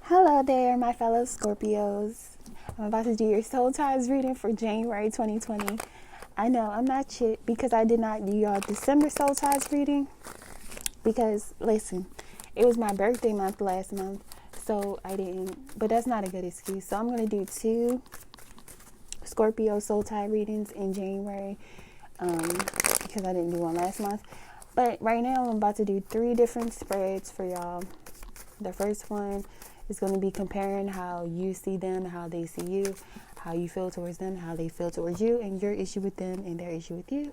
Hello there, my fellow Scorpios. I'm about to do your soul ties reading for January 2020. I know I'm not shit because I did not do y'all December soul ties reading. Because, listen, it was my birthday month last month, so I didn't. But that's not a good excuse. So I'm going to do 2 Scorpio soul tie readings in January because I didn't do one last month. But right now I'm about to do 3 different spreads for y'all. The first one is going to be comparing how you see them, how they see you, how you feel towards them, how they feel towards you, and your issue with them and their issue with you.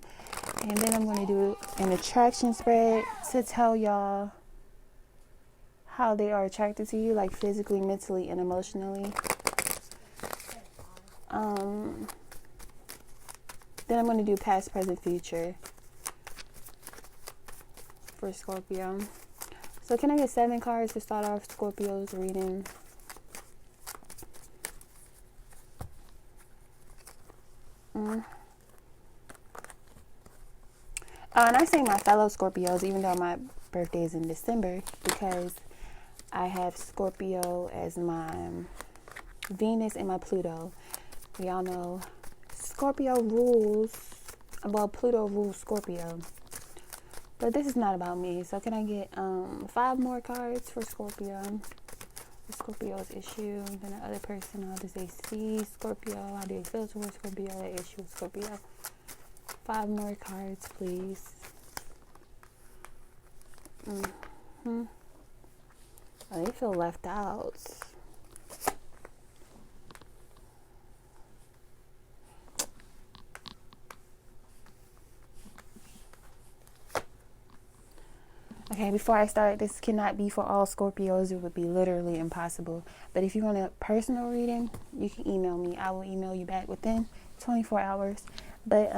And then I'm going to do an attraction spread to tell y'all how they are attracted to you, like physically, mentally, and emotionally. Then I'm going to do past, present, future for Scorpio. So can I get 7 cards to start off Scorpio's reading? And I say my fellow Scorpios, even though my birthday is in December, because I have Scorpio as my Venus and my Pluto. We all know Scorpio rules, well, Pluto rules Scorpio. But this is not about me. So can I get 5 more cards for Scorpio? Scorpio's issue. Then the other person, how does they see Scorpio? How do they feel towards Scorpio? Their issue with Scorpio. 5 more cards, please. Oh, they feel left out. Okay, before I start, this cannot be for all Scorpios. It would be literally impossible. But if you want a personal reading, you can email me. I will email you back within 24 hours. But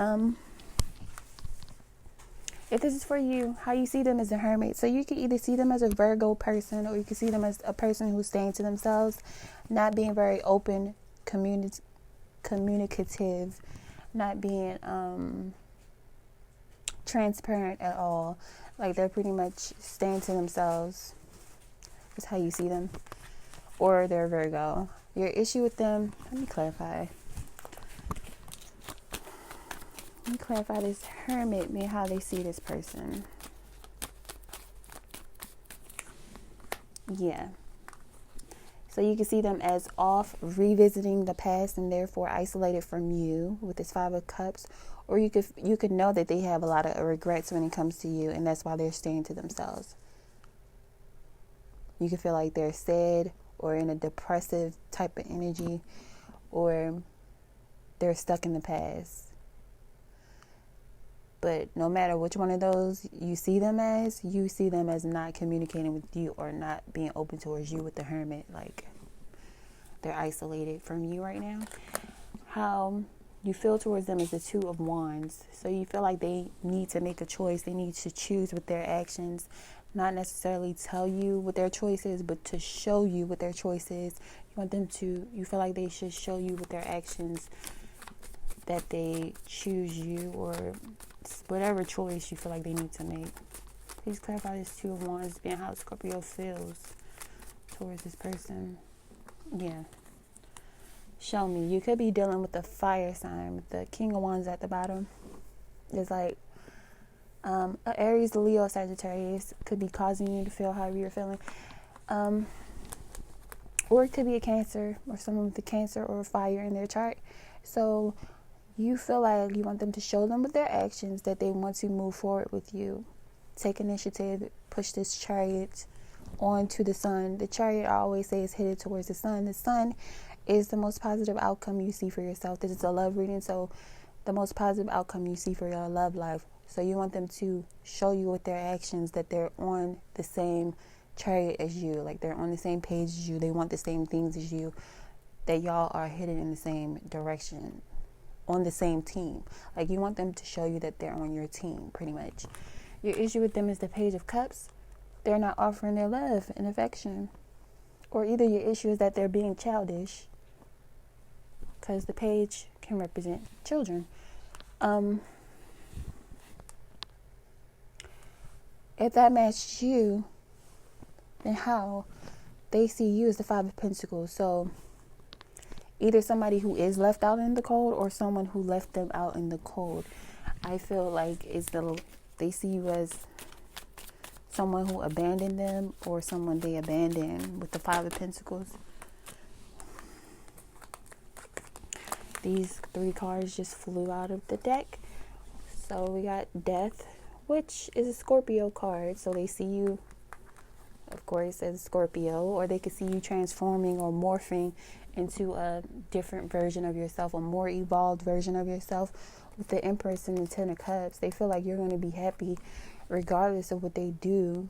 if this is for you, how you see them as a hermit. So you can either see them as a Virgo person, or you can see them as a person who's staying to themselves, not being very open, communicative, not being transparent at all. Like they're pretty much staying to themselves. That's how you see them. Or they're Virgo. Your issue with them, let me clarify. Let me clarify this hermit and how they see this person. Yeah. So you can see them as off, revisiting the past and therefore isolated from you with this 5 of Cups. Or you could know that they have a lot of regrets when it comes to you, and that's why they're staying to themselves. You can feel like they're sad or in a depressive type of energy, or they're stuck in the past. But no matter which one of those you see them as not communicating with you or not being open towards you with the hermit. Like they're isolated from you right now. How you feel towards them is the 2 of Wands. So you feel like they need to make a choice. They need to choose with their actions. Not necessarily tell you what their choice is, but to show you what their choice is. You feel like they should show you with their actions that they choose you, or whatever choice you feel like they need to make. Please clarify this 2 of Wands being how Scorpio feels towards this person. Yeah. Show me. You could be dealing with the fire sign with the King of Wands at the bottom. It's like Aries, Leo, Sagittarius could be causing you to feel however you're feeling. Or it could be a Cancer, or someone with a Cancer or a fire in their chart. So you feel like you want them to show them with their actions that they want to move forward with you. Take initiative, push this chariot onto the sun. The chariot, I always say, is headed towards the sun. The sun is the most positive outcome you see for yourself. This is a love reading, so the most positive outcome you see for your love life. So you want them to show you with their actions that they're on the same chariot as you, like they're on the same page as you. They want the same things as you, that y'all are headed in the same direction, on the same team. Like you want them to show you that they're on your team, pretty much. Your issue with them is the Page of Cups. They're not offering their love and affection. Or either your issue is that they're being childish, because the page can represent children. If that matched you, then how they see you as the Five of Pentacles. So either somebody who is left out in the cold or someone who left them out in the cold. I feel like they see you as someone who abandoned them or someone they abandoned with the Five of Pentacles. These 3 cards just flew out of the deck. So we got Death, which is a Scorpio card. So they see you, of course, as a Scorpio, or they could see you transforming or morphing into a different version of yourself, a more evolved version of yourself. With the Empress and the Ten of Cups, they feel like you're going to be happy regardless of what they do.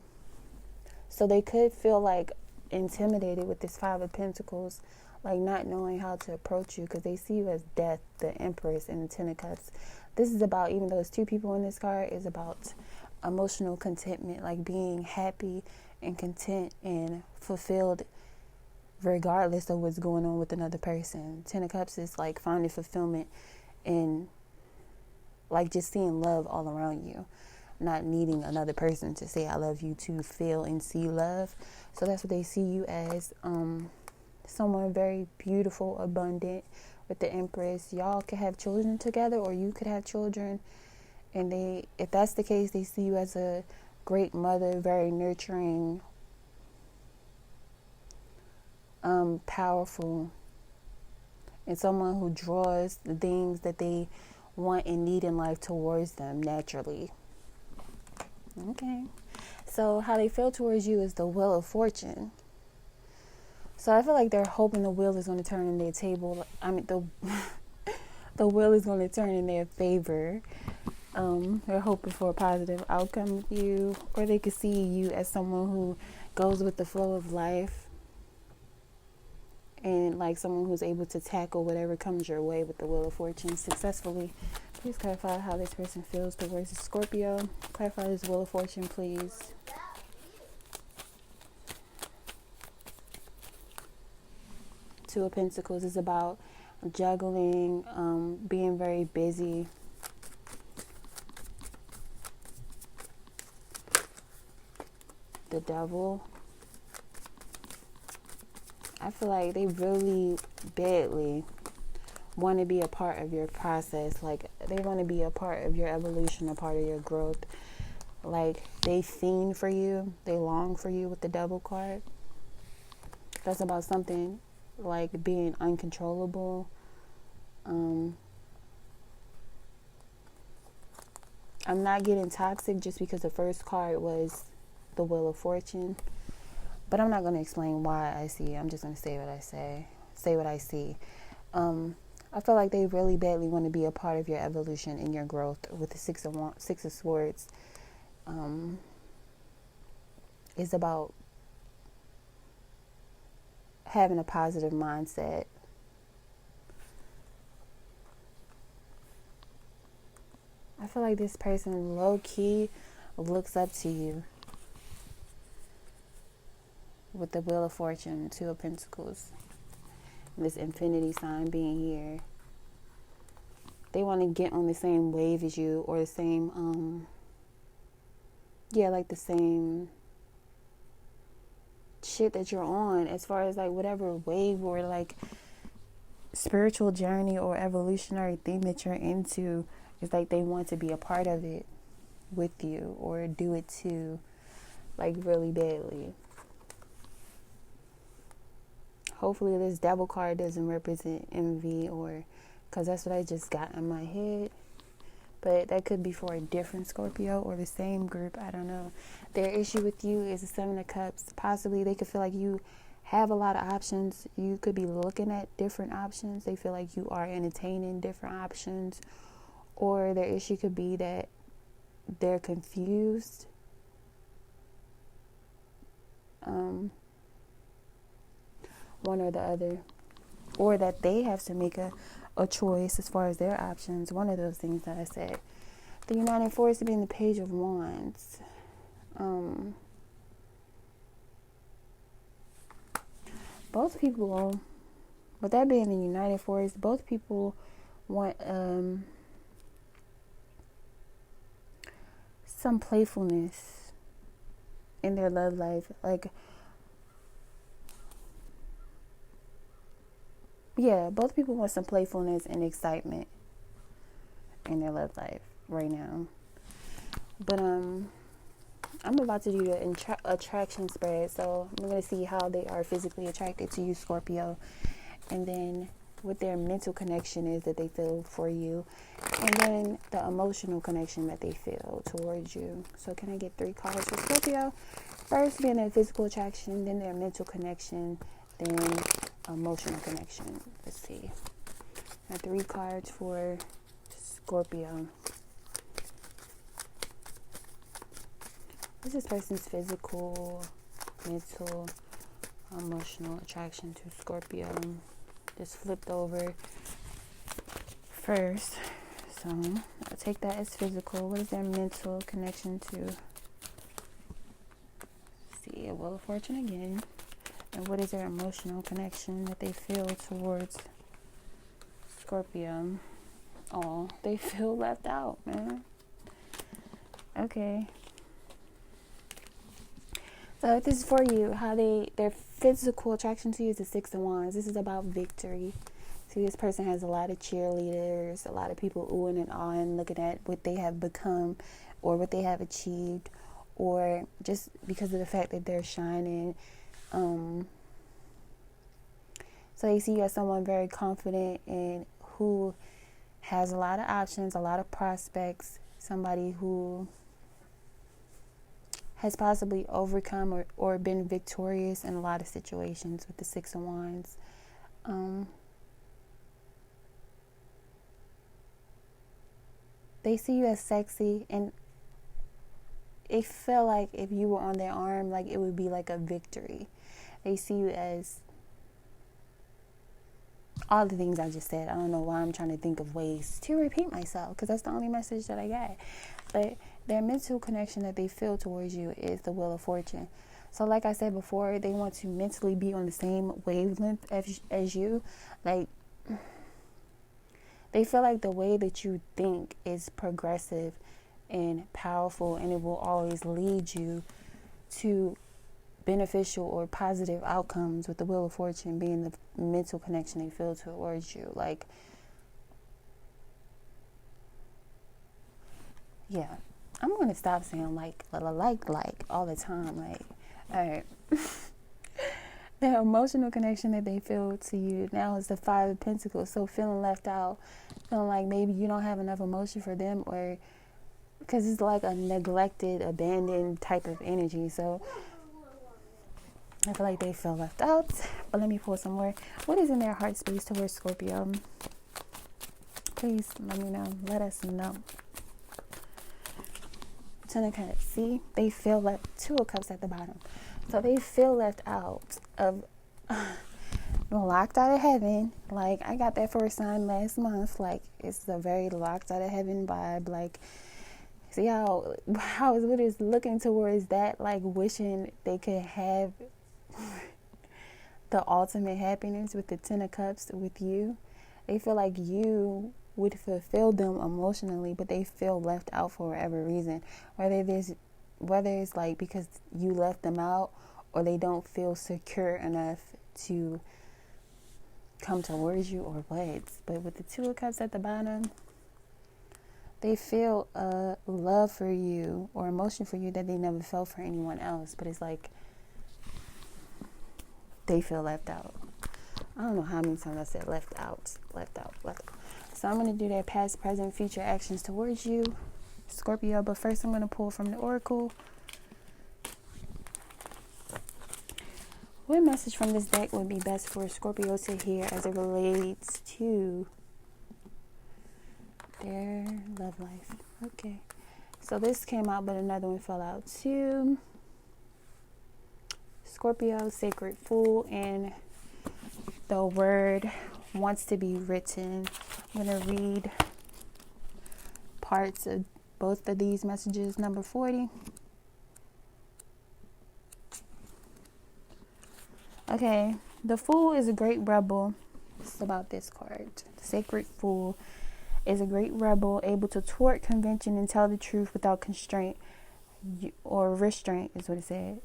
So they could feel like intimidated with this Five of Pentacles, like not knowing how to approach you, because they see you as Death, the Empress, and the Ten of Cups. This is about, even though it's 2 people in this card, is about emotional contentment, like being happy and content and fulfilled regardless of what's going on with another person. Ten of Cups is like finding fulfillment and like just seeing love all around you, not needing another person to say I love you to feel and see love. So that's what they see you as, someone very beautiful, abundant. With the Empress, y'all could have children together, or you could have children, and if that's the case, they see you as a great mother, very nurturing, powerful, and someone who draws the things that they want and need in life towards them naturally. Okay, so how they feel towards you is the Wheel of Fortune. So I feel like they're hoping the wheel is going to turn in their table. I mean, the wheel is going to turn in their favor. They're hoping for a positive outcome with you, or they could see you as someone who goes with the flow of life, and like someone who's able to tackle whatever comes your way with the Wheel of Fortune successfully. Please clarify how this person feels towards the Scorpio. Clarify this Wheel of Fortune, please. Two of Pentacles is about juggling, being very busy. The Devil. I feel like they really badly want to be a part of your process. Like they want to be a part of your evolution, a part of your growth. Like they fiend for you. They long for you with the Devil card. That's about something like being uncontrollable. I'm not getting toxic just because the first card was the Wheel of Fortune, but I'm not going to explain why I see. I'm just going to say what I say what I see. I feel like they really badly want to be a part of your evolution and your growth with the Six of Swords. It's about having a positive mindset. I feel like this person low-key looks up to you with the Wheel of Fortune, Two of Pentacles, and this infinity sign being here. They want to get on the same wave as you, or the same, like the same shit that you're on, as far as like whatever wave or like spiritual journey or evolutionary thing that you're into. It's like they want to be a part of it with you, or do it too, like really badly. Hopefully this Devil card doesn't represent envy, or because that's what I just got in my head. But that could be for a different Scorpio or the same group. I don't know. Their issue with you is the Seven of Cups. Possibly they could feel like you have a lot of options. You could be looking at different options. They feel like you are entertaining different options. Or their issue could be that they're confused. One or the other. Or that they have to make a choice as far as their options. One of those things that I said. The United Force being the Page of Wands. Both people, with that being the United Force, both people want some playfulness in their love life. Like Yeah, both people want some playfulness and excitement in their love life right now. But I'm about to do the attraction spread, so I'm going to see how they are physically attracted to you, Scorpio, and then what their mental connection is that they feel for you, and then the emotional connection that they feel towards you. So can I get 3 cards for Scorpio? First being their physical attraction, then their mental connection, then emotional connection. Let's see. I have 3 cards for Scorpio. This is person's physical, mental, emotional attraction to Scorpio. Just flipped over first. So I'll take that as physical. What is their mental connection to? See, a Wheel of Fortune again. And what is their emotional connection that they feel towards Scorpio? Oh, they feel left out, man. Okay. So if this is for you, how their physical attraction to you is the 6 of Wands. This is about victory. See, this person has a lot of cheerleaders, a lot of people oohing and ahhing, looking at what they have become or what they have achieved, or just because of the fact that they're shining. So they see you as someone very confident and who has a lot of options, a lot of prospects, somebody who has possibly overcome or been victorious in a lot of situations with the 6 of Wands. They see you as sexy, and it felt like if you were on their arm, like it would be like a victory. They see you as all the things I just said. I don't know why I'm trying to think of ways to repeat myself, because that's the only message that I got. But their mental connection that they feel towards you is the Wheel of Fortune. So like I said before, they want to mentally be on the same wavelength as you. Like, they feel like the way that you think is progressive and powerful, and it will always lead you to beneficial or positive outcomes, with the Wheel of Fortune being the mental connection they feel towards you. Like, yeah, I'm going to stop saying like all the time. Like, all right. The emotional connection that they feel to you now is the 5 of Pentacles. So feeling left out, feeling like maybe you don't have enough emotion for them, or because it's like a neglected, abandoned type of energy. So I feel like they feel left out. But let me pull some more. What is in their heart space towards Scorpio? Please let me know. Let us know. 10 of Cups. See, they feel left. 2 of Cups at the bottom. So they feel left out of, locked out of heaven. Like, I got that for a sign last month. Like, it's a very locked out of heaven vibe. Like, see how what is looking towards that, like wishing they could have the ultimate happiness with the 10 of Cups with you. They feel like you would fulfill them emotionally, but they feel left out for whatever reason. Whether it's like because you left them out, or they don't feel secure enough to come towards you, or what. But with the 2 of Cups at the bottom, they feel love for you or emotion for you that they never felt for anyone else. But it's like they feel left out. I don't know how many times I said left out. So I'm going to do their past, present, future actions towards you, Scorpio. But first I'm going to pull from the Oracle. What message from this deck would be best for Scorpio to hear as it relates to their love life? Okay. So this came out, but another one fell out too. Scorpio, Sacred Fool, and the word wants to be written. I'm going to read parts of both of these messages. Number 40. Okay, the Fool is a great rebel. It's about this card. The Sacred Fool is a great rebel, able to thwart convention and tell the truth without constraint or restraint, is what it said.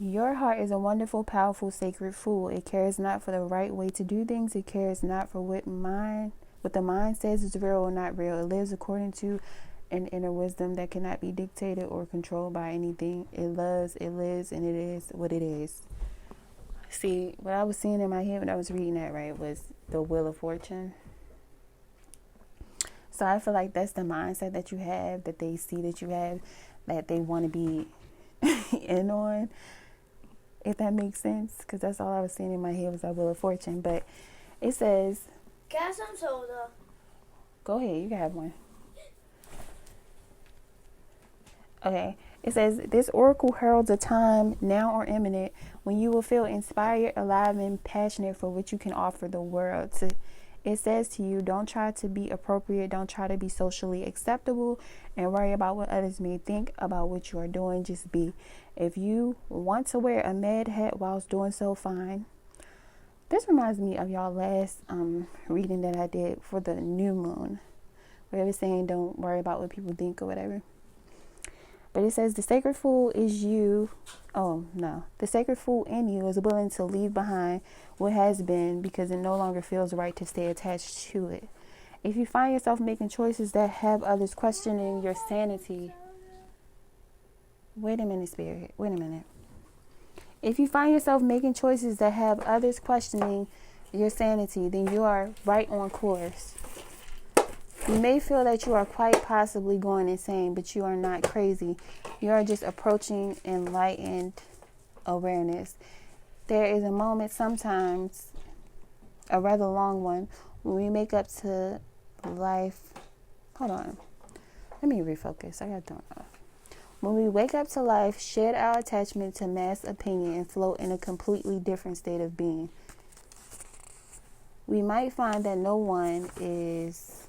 Your heart is a wonderful, powerful, sacred fool. It cares not for the right way to do things. It cares not for what the mind says is real or not real. It lives according to an inner wisdom that cannot be dictated or controlled by anything. It loves, it lives, and it is what it is. See, what I was seeing in my head when I was reading that, right, was the Wheel of Fortune. So I feel like that's the mindset that you have, that they see that you have, that they want to be in on, if that makes sense. Because that's all I was seeing in my head was that Wheel of Fortune. But it says... Can I have some soda? Go ahead, you can have one. Okay, it says, this oracle heralds a time, now or imminent, when you will feel inspired, alive, and passionate for what you can offer the world. It says to you, don't try to be appropriate, don't try to be socially acceptable, and worry about what others may think about what you are doing. Just be. If you want to wear a mad hat whilst doing so, fine. This reminds me of y'all last reading that I did for the new moon, where it was saying don't worry about what people think or whatever. But it says the sacred fool is you. Oh, no. The sacred fool in you is willing to leave behind what has been because it no longer feels right to stay attached to it. If you find yourself making choices that have others questioning your sanity. Wait a minute, Spirit. Wait a minute. If you find yourself making choices that have others questioning your sanity, then you are right on course. You may feel that you are quite possibly going insane, but you are not crazy. You are just approaching enlightened awareness. There is a moment, sometimes a rather long one, when we make up to life. Hold on. Let me refocus. I got to. When we wake up to life, shed our attachment to mass opinion, and float in a completely different state of being. We might find that no one is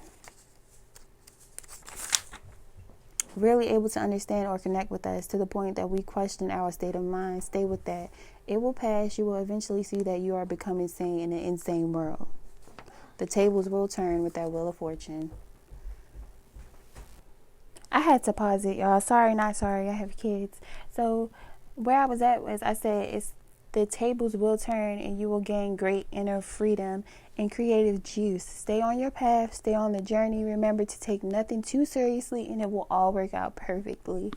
really able to understand or connect with us to the point that we question our state of mind. Stay with that. It will pass. You will eventually see that you are becoming sane in an insane world. The tables will turn with that Wheel of Fortune. I had to pause it, y'all. Sorry, not sorry. I have kids. So where I was at was I said it's the tables will turn and you will gain great inner freedom and creative juice. Stay on your path. Stay on the journey. Remember to take nothing too seriously and it will all work out perfectly.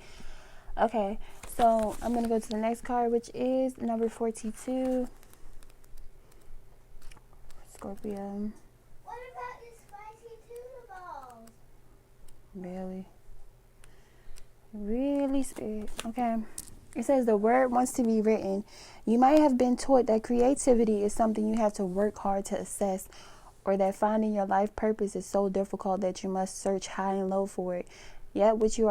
Okay, so I'm going to go to the next card, which is number 42. Scorpio. What about the spicy tuna balls? Really, Spirit. Okay. It says the word wants to be written. You might have been taught that creativity is something you have to work hard to assess, or that finding your life purpose is so difficult that you must search high and low for it. Yet what you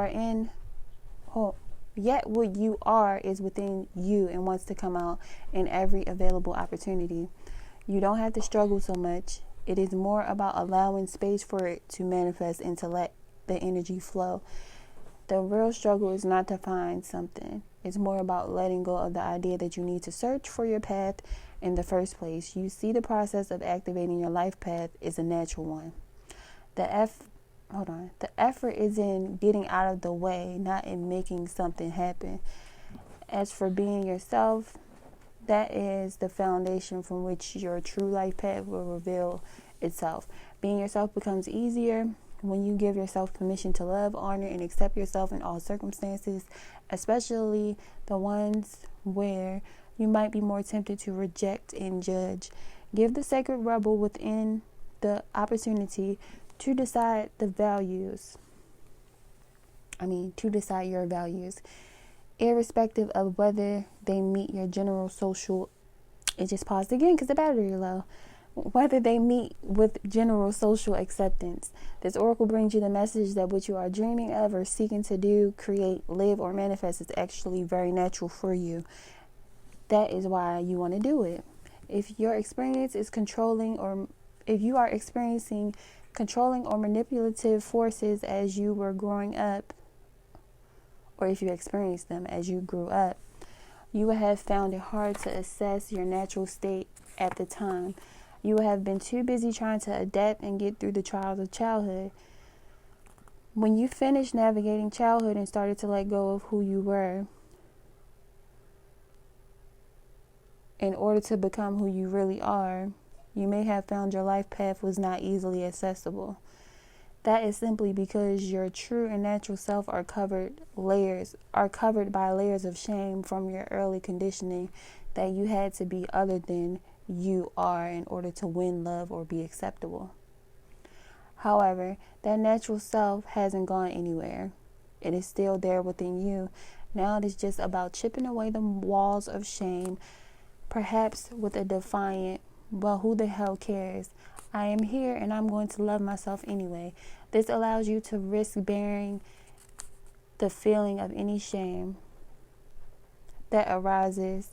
are is within you and wants to come out in every available opportunity. You don't have to struggle so much. It is more about allowing space for it to manifest and to let the energy flow. The real struggle is not to find something. It's more about letting go of the idea that you need to search for your path in the first place. You see, the process of activating your life path is a natural one. The effort is in getting out of the way, not in making something happen. As for being yourself, that is the foundation from which your true life path will reveal itself. Being yourself becomes easier when you give yourself permission to love, honor, and accept yourself in all circumstances, especially the ones where you might be more tempted to reject and judge. Give the sacred rebel within the opportunity to decide your values, irrespective of whether they meet your general social. It just paused again because the battery is low. Whether they meet with general social acceptance. This oracle brings you the message that what you are dreaming of or seeking to do, create, live, or manifest is actually very natural for you. That is why you want to do it. If your experience is if you are experiencing controlling or manipulative forces as you were growing up, or if you experienced them as you grew up, you would have found it hard to assess your natural state at the time. You would have been too busy trying to adapt and get through the trials of childhood. When you finished navigating childhood and started to let go of who you were, in order to become who you really are, you may have found your life path was not easily accessible. That is simply because your true and natural self are covered by layers of shame from your early conditioning that you had to be other than you are in order to win love or be acceptable. However, that natural self hasn't gone anywhere. It is still there within you. Now it is just about chipping away the walls of shame, perhaps with a defiant, well, who the hell cares? I am here and I'm going to love myself anyway. This allows you to risk bearing the feeling of any shame that arises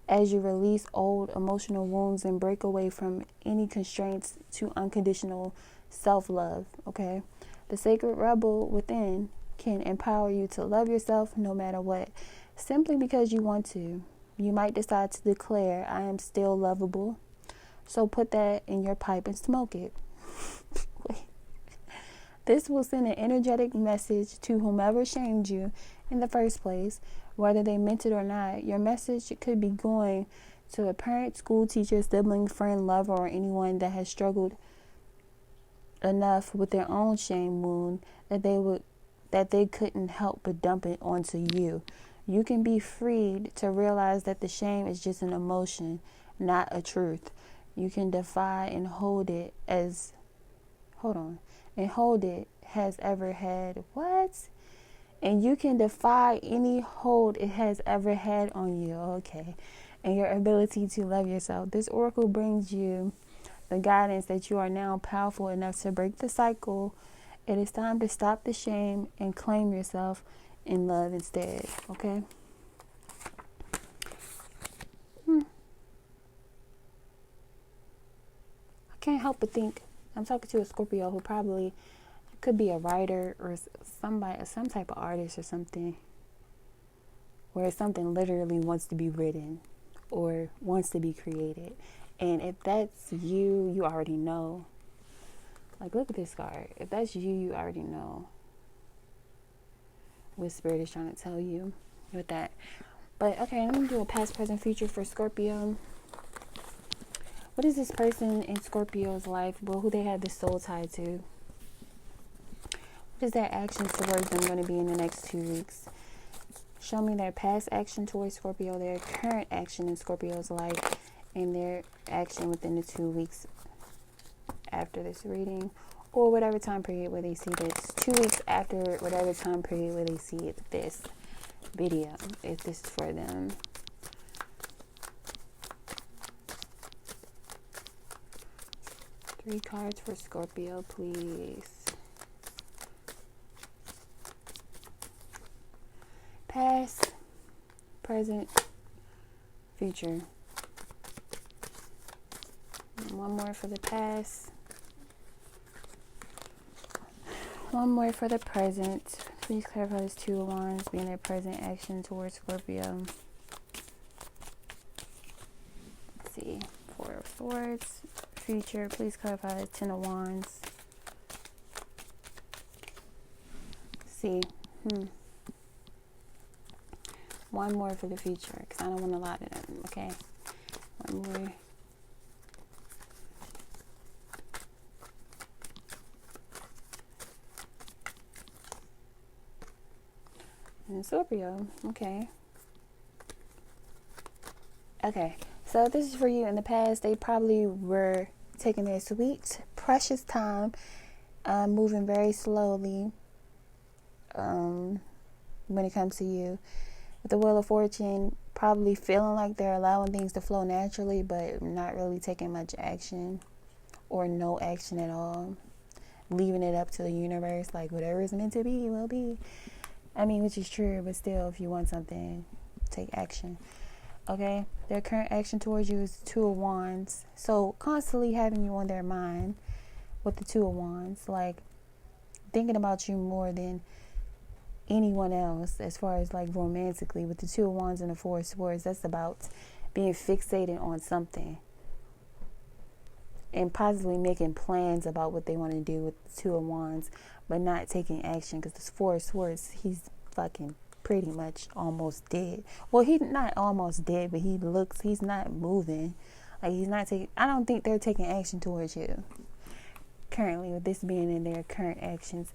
as you release old emotional wounds and break away from any constraints to unconditional self-love, okay? The sacred rebel within can empower you to love yourself no matter what, simply because you want to. You might decide to declare, I am still lovable. So put that in your pipe and smoke it. This will send an energetic message to whomever shamed you in the first place, whether they meant it or not. Your message could be going to a parent, school teacher, sibling, friend, lover, or anyone that has struggled enough with their own shame wound that they couldn't help but dump it onto you. You can be freed to realize that the shame is just an emotion, not a truth. You can defy and hold it has ever had. What? And you can defy any hold it has ever had on you. Okay. And your ability to love yourself. This oracle brings you the guidance that you are now powerful enough to break the cycle. It is time to stop the shame and claim yourself in love instead. Okay. I can't help but think I'm talking to a Scorpio who probably could be a writer or somebody, some type of artist or something, where something literally wants to be written or wants to be created. And if that's you, you already know. Like, look at this card. If that's you, you already know what Spirit is trying to tell you with that. But, okay, let me do a past, present, future for Scorpio. What is this person in Scorpio's life? Well, who they have this soul tied to? What is their action towards them going to be in the next 2 weeks? Show me their past action towards Scorpio, their current action in Scorpio's life, and their action within the 2 weeks after this reading, or whatever time period where they see this. 2 weeks after whatever time period where they see this video, if this is for them. Three cards for Scorpio, please. Past, present, future. One more for the past. One more for the present. Please clarify this Two of Wands being their present action towards Scorpio. Let's see. Four of Swords. Future. Please clarify the Ten of Wands. Let's see. One more for the future, because I don't want a lot of them. Okay. One more. And Scorpio. Okay. Okay. So this is for you. In the past, they probably were taking their sweet, precious time, moving very slowly when it comes to you. With the Wheel of Fortune, probably feeling like they're allowing things to flow naturally, but not really taking much action or no action at all. Leaving it up to the universe, like whatever is meant to be will be. I mean, which is true, but still, if you want something, take action. Okay? Their current action towards you is Two of Wands. So, constantly having you on their mind with the Two of Wands. Like, thinking about you more than anyone else as far as, like, romantically. With the Two of Wands and the Four of Swords, that's about being fixated on something. And possibly making plans about what they want to do with the Two of Wands, but not taking action. Because this Four of Swords, he's fucking pretty much almost dead. Well, he's not almost dead, but he's not moving. Like, he's not taking, I don't think they're taking action towards you currently, with this being in their current actions.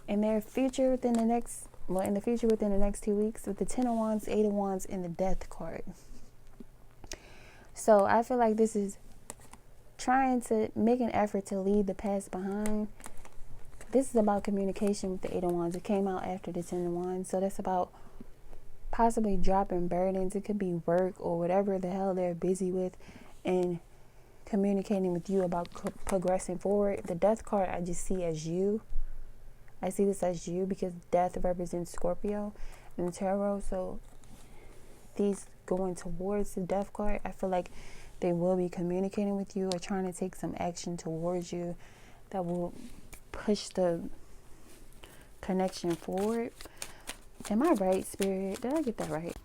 In their future within the next 2 weeks, with the 10 of Wands, 8 of Wands, and the Death card. So I feel like this is trying to make an effort to leave the past behind. This is about communication with the 8 of Wands. It came out after the 10 of Wands. So that's about possibly dropping burdens. It could be work or whatever the hell they're busy with, and communicating with you about progressing forward. The Death card I just see as you. I see this as you because death represents Scorpio in the tarot. So these going towards the Death card, I feel like they will be communicating with you or trying to take some action towards you that will push the connection forward. Am I right, Spirit? Did I get that right?